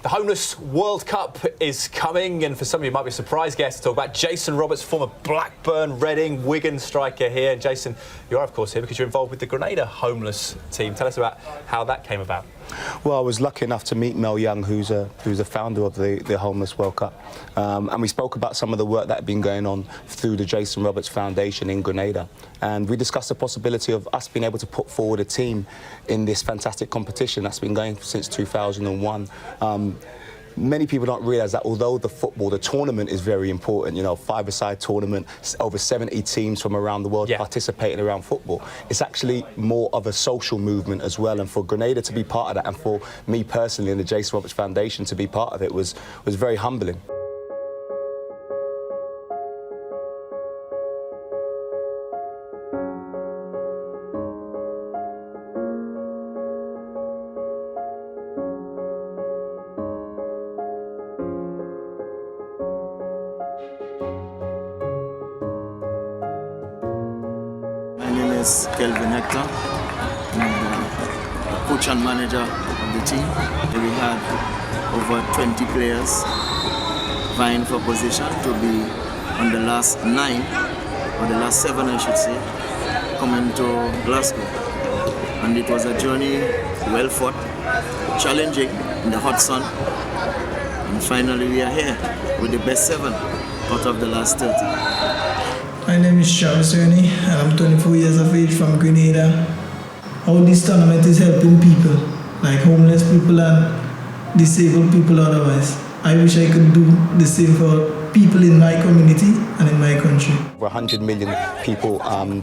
The Homeless World Cup is coming, and for some of you, it might be a surprise guest to talk about. Jason Roberts, former Blackburn, Reading, Wigan striker here. And Jason, you are, of course, here because you're involved with the Grenada homeless team. Tell us about how that came about. Well, I was lucky enough to meet Mel Young, who's a founder of the Homeless World Cup. And we spoke about some of the work that had been going on through the Jason Roberts Foundation in Grenada. And we discussed the possibility of us being able to put forward a team in this fantastic competition that's been going since 2001. Many people don't realise that although the tournament is very important, you know, five-a-side tournament, over 70 teams from around the world participating around football, it's actually more of a social movement as well. And for Grenada to be part of that, and for me personally and the Jason Roberts Foundation to be part of it was very humbling. Kelvin Hector, the coach and manager of the team. We had over 20 players vying for position to be on the last 9, or the last 7 I should say, coming to Glasgow. And it was a journey well fought, challenging in the hot sun. And finally we are here with the best 7 out of the last 30. My name is Travis Ernie, and I'm 24 years of age from Grenada. How this tournament is helping people, like homeless people and disabled people otherwise. I wish I could do the same for people in my community and in my country. Over 100 million people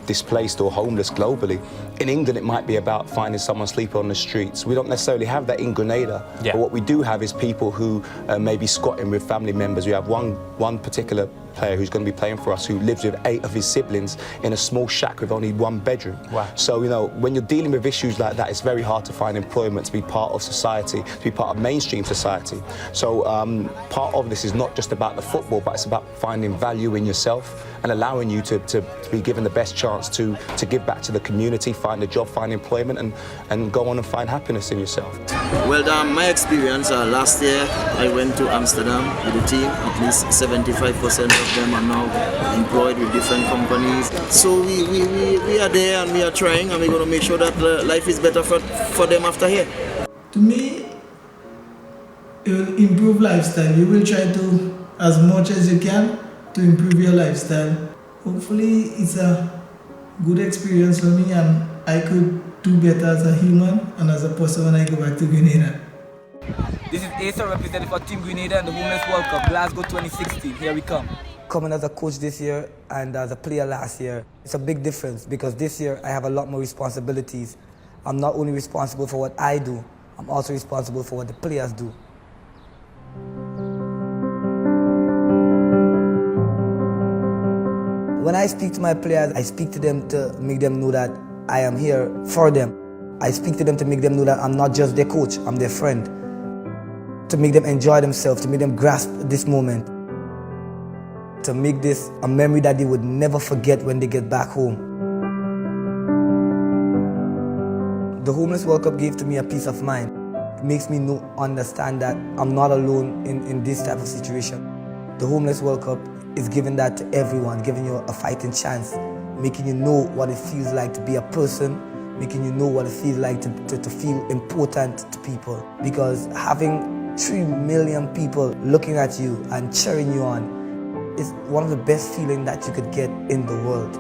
displaced or homeless globally. In England, it might be about finding someone sleeping on the streets. We don't necessarily have that in Grenada, but what we do have is people who may be squatting with family members. We have one particular player who's going to be playing for us who lives with 8 of his siblings in a small shack with only 1 bedroom. Wow. So, you know, when you're dealing with issues like that, it's very hard to find employment, to be part of society, to be part of mainstream society. So part of this is not just about the football, but it's about finding value in yourself and allowing you to be given the best chance to give back to the community, find a job, find employment, and go on and find happipiness in yourself. Well, my experience last year, I went to Amsterdam with the team. At least 75% of them are now employed with different companies. So we are there and we are trying, and we're going to make sure that life is better for them after here. To me, it will improve lifestyle. You will try to, as much as you can, to improve your lifestyle. Hopefully it's a good experience for me, and I could do better as a human and as a person when I go back to Grenada. This is Asa representing for Team Grenada and the Homeless World Cup, Glasgow 2016. Here we come. Coming as a coach this year and as a player last year, it's a big difference because this year I have a lot more responsibilities. I'm not only responsible for what I do, I'm also responsible for what the players do. When I speak to my players, I speak to them to make them know that I am here for them. I speak to them to make them know that I'm not just their coach, I'm their friend. To make them enjoy themselves, to make them grasp this moment. To make this a memory that they would never forget when they get back home. The Homeless World Cup gave to me a peace of mind. It makes me understand that I'm not alone in this type of situation. The Homeless World Cup is giving that to everyone, giving you a fighting chance, making you know what it feels like to be a person, making you know what it feels like to feel important to people. Because having 3 million people looking at you and cheering you on is one of the best feelings that you could get in the world.